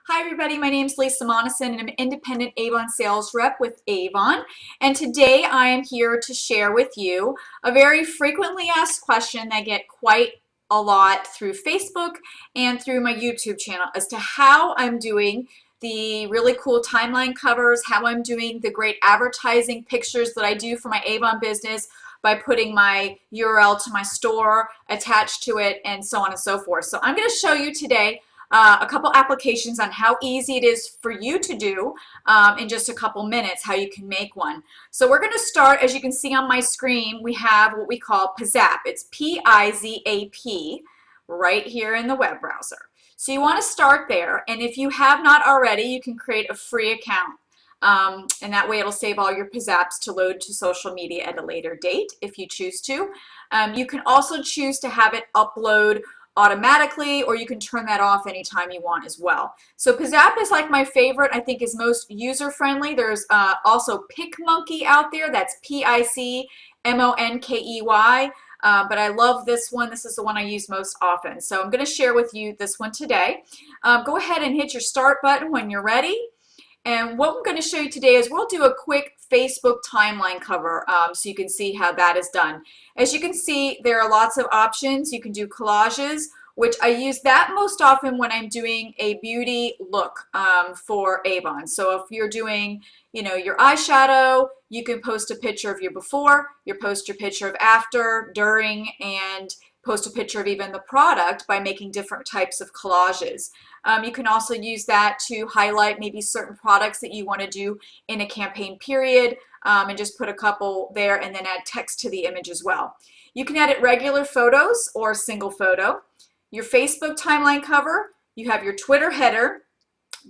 Hi everybody, my name is Lisa Monison and I'm an independent Avon sales rep with Avon. And today I am here to share with you a very frequently asked question that I get quite a lot through Facebook and through my YouTube channel as to how I'm doing the really cool timeline covers, how I'm doing the great advertising pictures that I do for my Avon business by putting my URL to my store attached to it and so on and so forth. So I'm going to show you today a couple applications on how easy it is for you to do in just a couple minutes, how you can make one. So we're going to start, as you can see on my screen, we have what we call Pizap. It's P-I-Z-A-P right here in the web browser. So you want to start there, and if you have not already, you can create a free account. And that way it'll save all your Pizaps to load to social media at a later date if you choose to. You can also choose to have it upload automatically, or you can turn that off anytime you want as well. So Pizap is like my favorite, I think is most user-friendly. There's also PicMonkey out there, that's P-I-C-M-O-N-K-E-Y, but I love this one. This is the one I use most often. So I'm going to share with you this one today. Go ahead and hit your start button when you're ready. And what I'm going to show you today is we'll do a quick Facebook timeline cover so you can see how that is done. As you can see, there are lots of options. You can do collages, which I use that most often when I'm doing a beauty look for Avon. So if you're doing, you know, your eyeshadow, you can post a picture of your before, you post your picture of after, during, and post a picture of even the product by making different types of collages. You can also use that to highlight maybe certain products that you want to do in a campaign period and just put a couple there and then add text to the image as well. You can edit regular photos or a single photo. Your Facebook timeline cover, you have your Twitter header.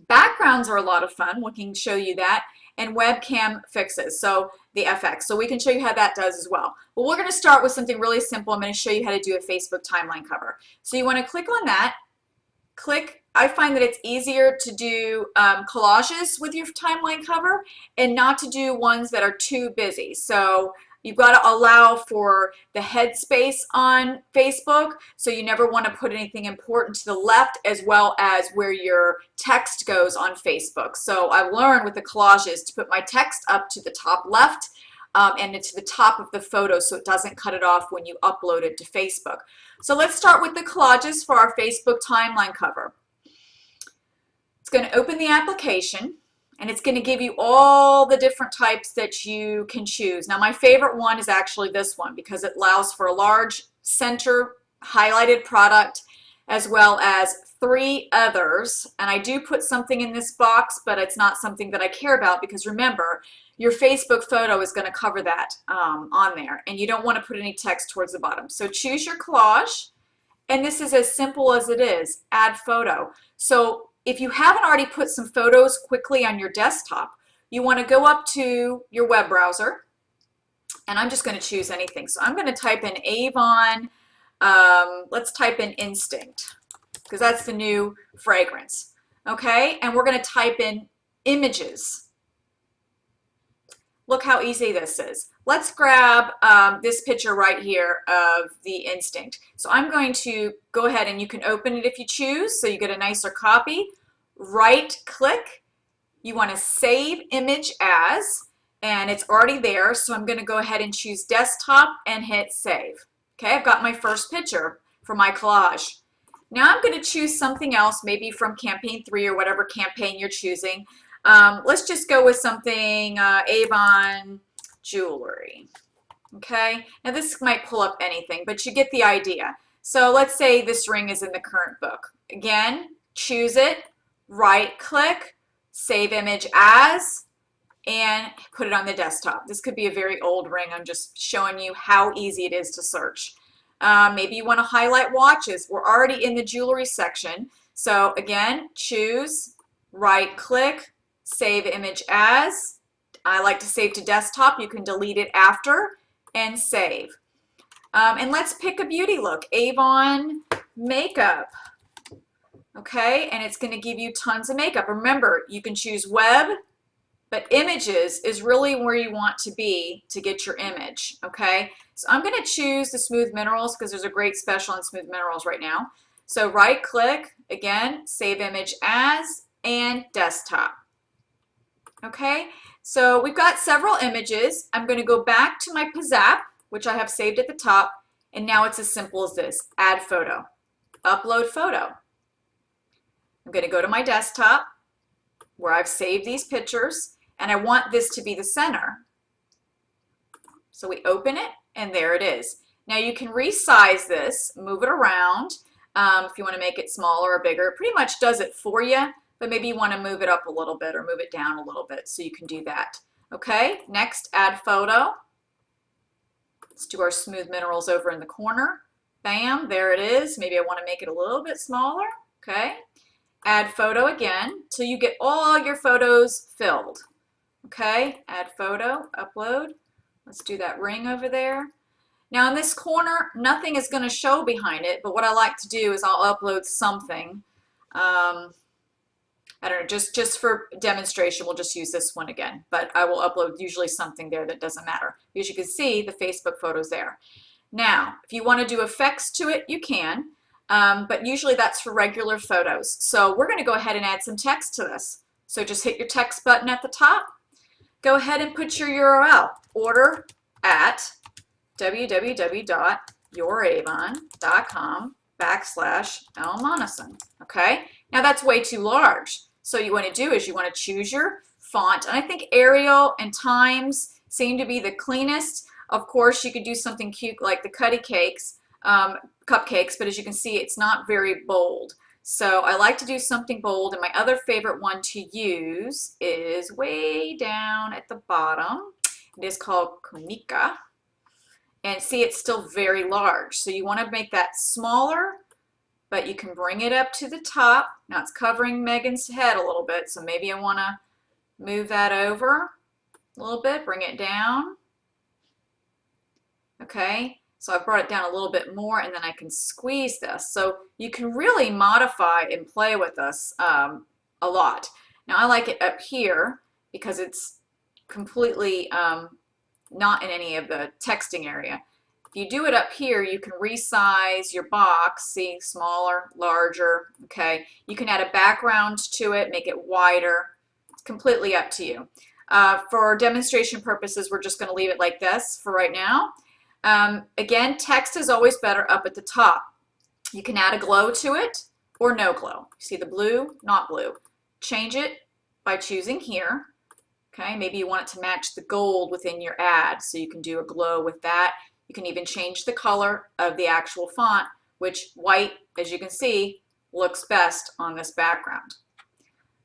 Backgrounds are a lot of fun. We can show you that. And webcam fixes, so the FX. So we can show you how that does as well. Well, we're going to start with something really simple. I'm going to show you how to do a Facebook timeline cover. So you want to click on that. Click. I find that it's easier to do collages with your timeline cover and not to do ones that are too busy. So you've got to allow for the headspace on Facebook, so you never want to put anything important to the left as well as where your text goes on Facebook. So I've learned with the collages to put my text up to the top left and to the top of the photo so it doesn't cut it off when you upload it to Facebook. So let's start with the collages for our Facebook timeline cover. It's going to open the application, and it's going to give you all the different types that you can choose. Now, my favorite one is actually this one because it allows for a large center highlighted product as well as 3 others. And I do put something in this box, but it's not something that I care about because remember, your Facebook photo is going to cover that on there, and you don't want to put any text towards the bottom. So choose your collage, and this is as simple as it is, add photo. So if you haven't already put some photos quickly on your desktop, you want to go up to your web browser, and I'm just going to choose anything. So I'm going to type in Avon, let's type in Instinct, because that's the new fragrance, okay? And we're going to type in images. Look how easy this is. Let's grab this picture right here of the Instinct. So I'm going to go ahead, and you can open it if you choose, so you get a nicer copy. Right click. You want to save image as, and it's already there, so I'm going to go ahead and choose desktop and hit save. Okay, I've got my first picture for my collage. Now I'm going to choose something else, maybe from campaign 3 or whatever campaign you're choosing. Let's just go with something Avon jewelry. Okay, now this might pull up anything, but you get the idea. So let's say this ring is in the current book. Again, choose it, right click, save image as, and put it on the desktop. This could be a very old ring. I'm just showing you how easy it is to search. Maybe you want to highlight watches. We're already in the jewelry section. So again, choose, right click, save image as. I like to save to desktop. You can delete it after and save. And let's pick a beauty look. Avon makeup. Okay, and it's going to give you tons of makeup. Remember, you can choose web, but images is really where you want to be to get your image. Okay, so I'm going to choose the Smooth Minerals because there's a great special on Smooth Minerals right now. So right click, again, save image as, and desktop. Okay, so we've got several images. I'm going to go back to my Pizap, which I have saved at the top, and now it's as simple as this: add photo, upload photo. I'm going to go to my desktop where I've saved these pictures, and I want this to be the center. So we open it, and there it is. Now you can resize this, move it around if you want to make it smaller or bigger. It pretty much does it for you, but maybe you want to move it up a little bit or move it down a little bit, so you can do that. Okay, next, add photo. Let's do our smooth minerals over in the corner. Bam, there it is. Maybe I want to make it a little bit smaller. Okay, add photo again till you get all your photos filled. Okay, add photo, upload. Let's do that ring over there. Now in this corner, nothing is going to show behind it, but what I like to do is I'll upload something. I don't know, just for demonstration, we'll just use this one again, but I will upload usually something there that doesn't matter. As you can see, the Facebook photo's there. Now, if you want to do effects to it, you can, but usually that's for regular photos. So we're going to go ahead and add some text to this. So just hit your text button at the top. Go ahead and put your URL, order at www.youravon.com/L. Okay, now that's way too large. So you want to do is you want to choose your font, and I think Arial and Times seem to be the cleanest. Of course, you could do something cute like the cupcakes, but as you can see, it's not very bold. So I like to do something bold, and my other favorite one to use is way down at the bottom. It is called Konica. And see, it's still very large. So you want to make that smaller, but you can bring it up to the top. Now it's covering Megan's head a little bit, so maybe I want to move that over a little bit, bring it down. Okay, so I brought it down a little bit more, and then I can squeeze this. So you can really modify and play with this a lot. Now I like it up here because it's completely not in any of the texting area. If you do it up here, you can resize your box, see, smaller, larger, okay? You can add a background to it, make it wider. It's completely up to you. For demonstration purposes, we're just going to leave it like this for right now. Again, text is always better up at the top. You can add a glow to it or no glow. See the blue, not blue. Change it by choosing here. Okay, maybe you want it to match the gold within your ad, so you can do a glow with that. You can even change the color of the actual font, which white, as you can see, looks best on this background.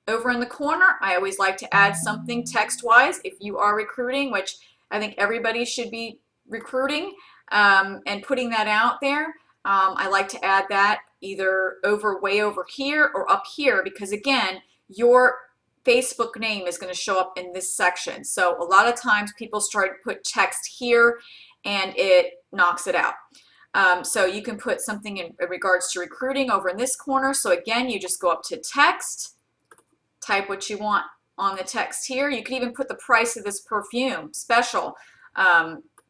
Over in the corner, I always like to add something text-wise if you are recruiting, which I think everybody should be recruiting and putting that out there. I like to add that either way over here or up here, because again, your Facebook name is going to show up in this section. So a lot of times people start to put text here and it knocks it out. So you can put something in regards to recruiting over in this corner. So again, you just go up to text, type what you want on the text here. You can even put the price of this perfume special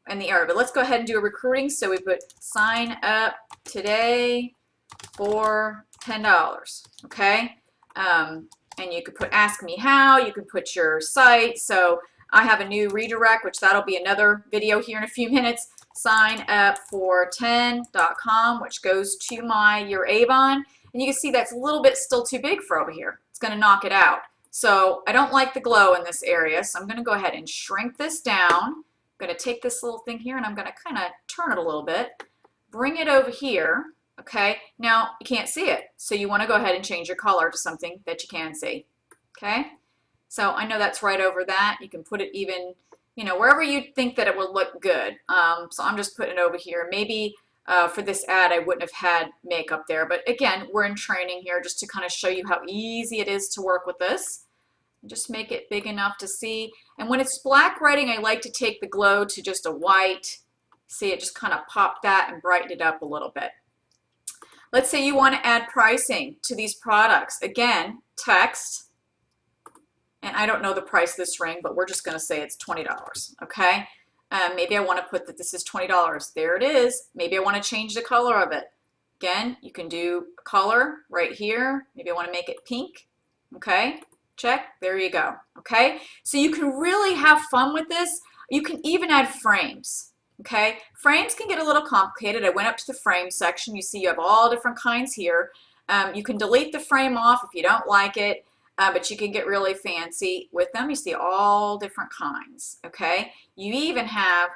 in the area. But let's go ahead and do a recruiting. So we put sign up today for $10. Okay. And you could put ask me how, you can put your site. So I have a new redirect, which that'll be another video here in a few minutes. Sign up for 10.com, which goes to your Avon. And you can see that's a little bit still too big for over here. It's going to knock it out. So I don't like the glow in this area. So I'm going to go ahead and shrink this down. I'm going to take this little thing here and I'm going to kind of turn it a little bit, bring it over here. Okay, now you can't see it, so you want to go ahead and change your color to something that you can see. Okay, so I know that's right over that. You can put it even, you know, wherever you think that it will look good. So I'm just putting it over here. Maybe for this ad I wouldn't have had makeup there, but again, we're in training here just to kind of show you how easy it is to work with this. Just make it big enough to see. And when it's black writing, I like to take the glow to just a white. See, it just kind of popped that and brightened it up a little bit. Let's say you want to add pricing to these products. Again, text, and I don't know the price of this ring, but we're just going to say it's $20, okay? Maybe I want to put that this is $20. There it is. Maybe I want to change the color of it. Again, you can do color right here. Maybe I want to make it pink. Okay, check, there you go. Okay, so you can really have fun with this. You can even add frames. Okay, frames can get a little complicated. I went up to the frame section. You see you have all different kinds here. You can delete the frame off if you don't like it, but you can get really fancy with them. You see all different kinds. Okay, you even have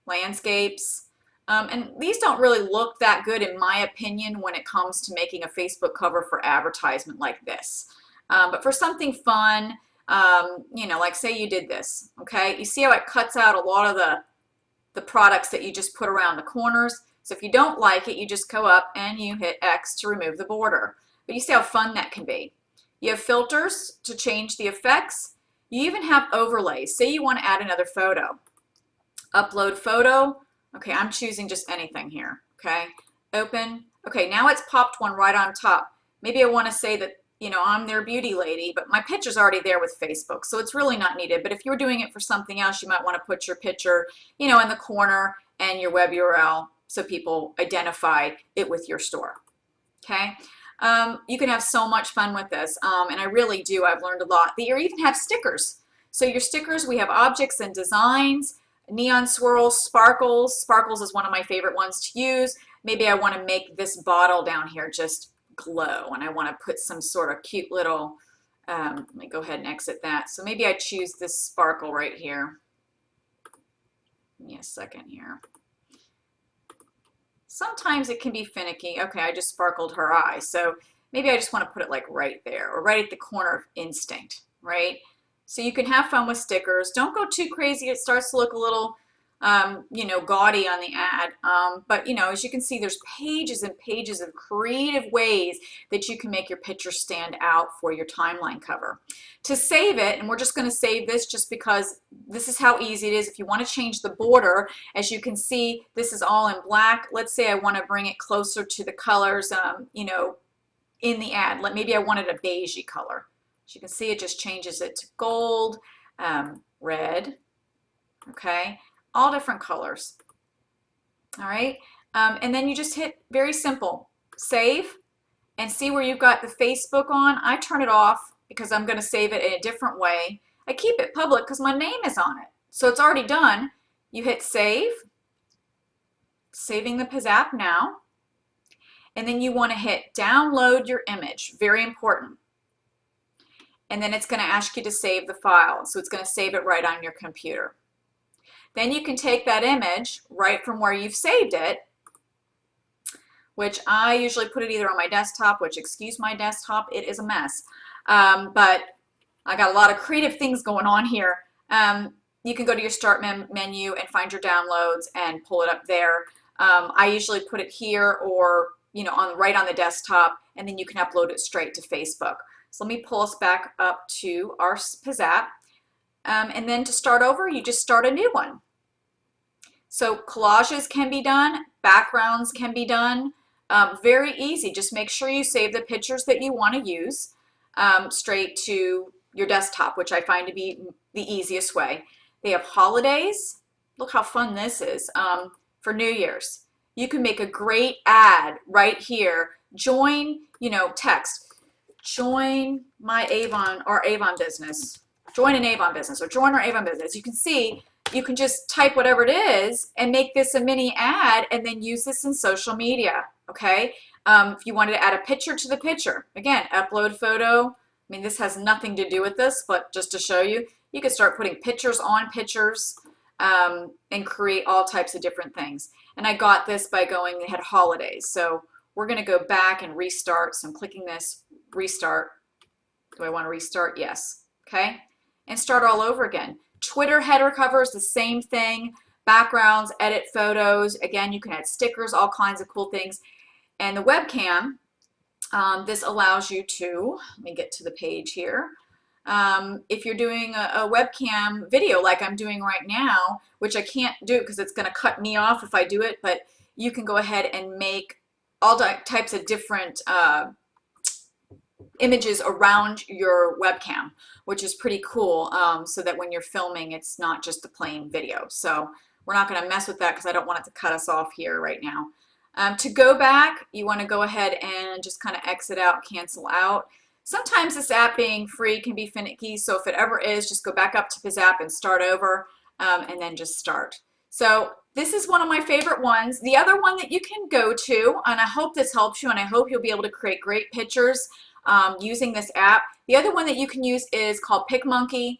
landscapes. And these don't really look that good in my opinion when it comes to making a Facebook cover for advertisement like this. But for something fun, you know, like say you did this, okay? You see how it cuts out a lot of the products that you just put around the corners. So if you don't like it, you just go up and you hit X to remove the border. But you see how fun that can be. You have filters to change the effects. You even have overlays. Say you want to add another photo. Upload photo. Okay, I'm choosing just anything here. Okay, open. Okay, now it's popped one right on top. Maybe I want to say that, you know, I'm their beauty lady, but my picture's already there with Facebook, so it's really not needed. But if you were doing it for something else, you might want to put your picture, you know, in the corner and your web URL so people identify it with your store. Okay, you can have so much fun with this, and I really do. I've learned a lot. You even have stickers. So your stickers, we have objects and designs, neon swirls, sparkles. Sparkles is one of my favorite ones to use. Maybe I want to make this bottle down here just glow, and I want to put some sort of cute little, let me go ahead and exit that. So maybe I choose this sparkle right here. Give me a second here. Sometimes it can be finicky. Okay, I just sparkled her eye. So maybe I just want to put it like right there or right at the corner of instinct, right? So you can have fun with stickers. Don't go too crazy. It starts to look a little, you know, gaudy on the ad. But, you know, as you can see, there's pages and pages of creative ways that you can make your picture stand out for your timeline cover. To save it, and we're just going to save this just because this is how easy it is. If you want to change the border, as you can see, this is all in black. Let's say I want to bring it closer to the colors, you know, in the ad. Maybe I wanted a beigey color. As you can see, it just changes it to gold, red, okay, all different colors. All right, and then you just hit very simple, save, and see where you've got the Facebook on. I turn it off because I'm going to save it in a different way. I keep it public because my name is on it. So it's already done. You hit save, saving the Pizap now, and then you want to hit download your image, very important. And then it's going to ask you to save the file. So it's going to save it right on your computer. Then you can take that image right from where you've saved it, which I usually put it either on my desktop, which, excuse my desktop, it is a mess. But I got a lot of creative things going on here. You can go to your start menu and find your downloads and pull it up there. I usually put it here or, you know, right on the desktop, and then you can upload it straight to Facebook. So let me pull us back up to our Pizap. And then to start over, you just start a new one. So collages can be done, backgrounds can be done. Very easy. Just make sure you save the pictures that you want to use straight to your desktop, which I find to be the easiest way. They have holidays. Look how fun this is for New Year's. You can make a great ad right here. Join, you know, text. Join my Avon or Avon business. Join an Avon business or join our Avon business. You can see, you can just type whatever it is and make this a mini ad and then use this in social media, okay? If you wanted to add a picture to the picture, again, upload photo. I mean, this has nothing to do with this, but just to show you, you can start putting pictures on pictures and create all types of different things. And I got this by going, they had holidays. So we're gonna go back and restart. So I'm clicking this, restart. Do I want to restart? Yes. Okay. And start all over again. Twitter header cover is the same thing. Backgrounds, edit photos. Again, you can add stickers, all kinds of cool things. And the webcam, this allows you to, let me get to the page here. If you're doing a webcam video like I'm doing right now, which I can't do because it's going to cut me off if I do it, but you can go ahead and make all types of different images around your webcam, which is pretty cool, so that when you're filming, it's not just a plain video. So we're not going to mess with that because I don't want it to cut us off here right now. To go back, you want to go ahead and just kind of exit out, cancel out. Sometimes this app being free can be finicky, so if it ever is, just go back up to Pizap and start over, and then just start. So this is one of my favorite ones. The other one that you can go to, and I hope this helps you, and I hope you'll be able to create great pictures using this app. The other one that you can use is called PicMonkey.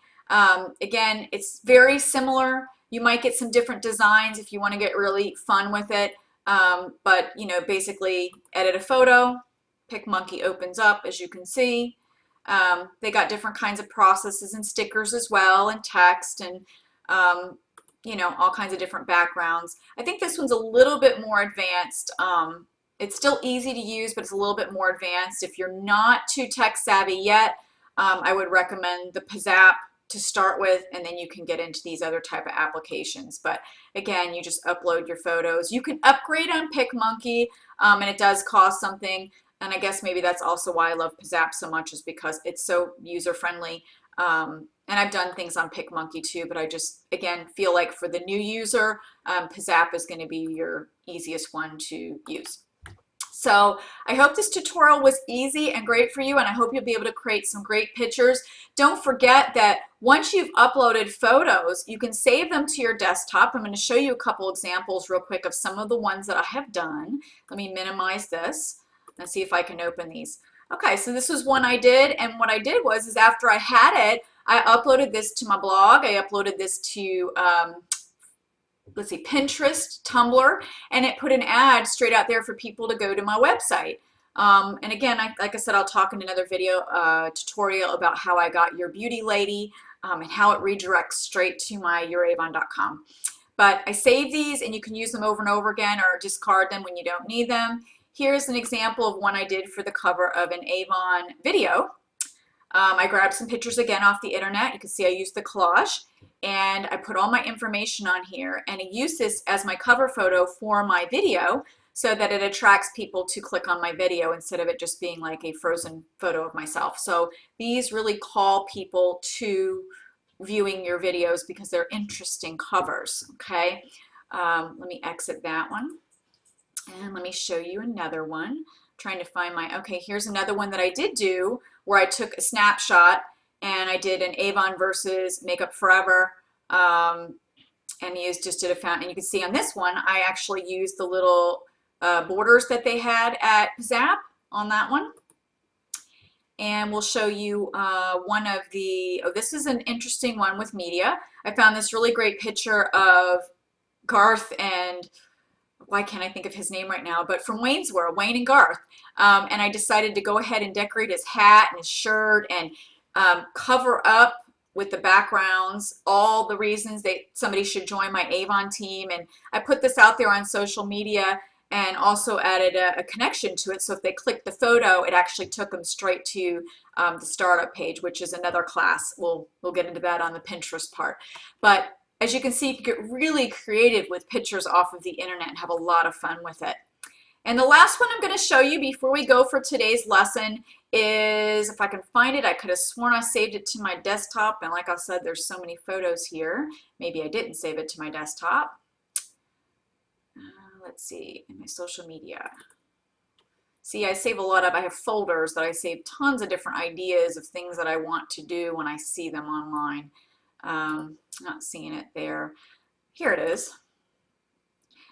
Again, it's very similar. You might get some different designs if you want to get really fun with it. But, you know, basically edit a photo. PicMonkey opens up, as you can see. They got different kinds of processes and stickers as well, and text, and you know, all kinds of different backgrounds. I think this one's a little bit more advanced. It's still easy to use, but it's a little bit more advanced. If you're not too tech savvy yet, I would recommend the Pizap to start with, and then you can get into these other type of applications. But again, you just upload your photos. You can upgrade on PicMonkey, and it does cost something. And I guess maybe that's also why I love Pizap so much, is because it's so user-friendly. And I've done things on PicMonkey too, but I just, again, feel like for the new user, Pizap is going to be your easiest one to use. So I hope this tutorial was easy and great for you, and I hope you'll be able to create some great pictures. Don't forget that once you've uploaded photos, you can save them to your desktop. I'm going to show you a couple examples real quick of some of the ones that I have done. Let me minimize this and see if I can open these. Okay, so this was one I did, and what I did was is after I had it, I uploaded this to my blog. I uploaded this to let's see, Pinterest, Tumblr, and it put an ad straight out there for people to go to my website. And again, like I said, I'll talk in another video tutorial about how I got Your Beauty Lady and how it redirects straight to my youravon.com. But I save these, and you can use them over and over again or discard them when you don't need them. Here's an example of one I did for the cover of an Avon video. I grabbed some pictures again off the internet. You can see I used the collage, and I put all my information on here, and I use this as my cover photo for my video so that it attracts people to click on my video instead of it just being like a frozen photo of myself. So these really call people to viewing your videos because they're interesting covers, okay? Let me exit that one, and let me show you another one. Trying to find my, okay, here's another one that I did do where I took a snapshot and I did an Avon versus Makeup Forever, and just did a fountain. And you can see on this one, I actually used the little borders that they had at Pizap on that one. And we'll show you one of the, oh, this is an interesting one with media. I found this really great picture of Garth and, why can't I think of his name right now, but from Wayne's World, Wayne and Garth. And I decided to go ahead and decorate his hat and his shirt and cover up with the backgrounds all the reasons that somebody should join my Avon team. And I put this out there on social media and also added a connection to it. So if they clicked the photo, it actually took them straight to the startup page, which is another class. We'll get into that on the Pinterest part. But as you can see, you can get really creative with pictures off of the internet and have a lot of fun with it. And the last one I'm going to show you before we go for today's lesson is, if I can find it, I could have sworn I saved it to my desktop, and like I said, there's so many photos here. Maybe I didn't save it to my desktop. Let's see, in my social media. See, I save a lot of, I have folders that I save tons of different ideas of things that I want to do when I see them online. Not seeing it there. Here it is.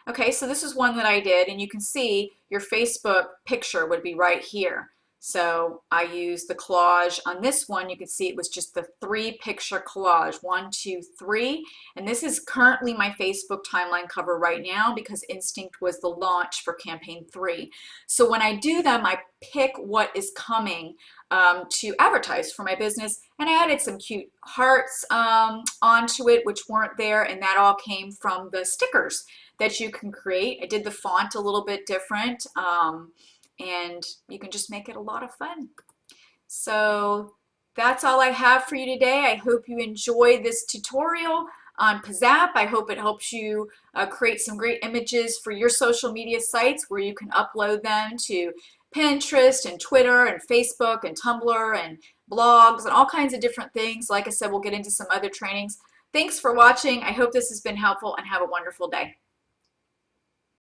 Okay, so this is one that I did, and you can see your Facebook picture would be right here. So I used the collage on this one. You can see it was just the 3-picture collage, 1, 2, 3. And this is currently my Facebook timeline cover right now because Instinct was the launch for campaign 3. So when I do them, I pick what is coming to advertise for my business. And I added some cute hearts onto it, which weren't there. And that all came from the stickers that you can create. I did the font a little bit different. And you can just make it a lot of fun. So that's all I have for you today. I hope you enjoy this tutorial on Pizap. I hope it helps you create some great images for your social media sites where you can upload them to Pinterest and Twitter and Facebook and Tumblr and blogs and all kinds of different things. Like I said, we'll get into some other trainings. Thanks for watching. I hope this has been helpful, and have a wonderful day.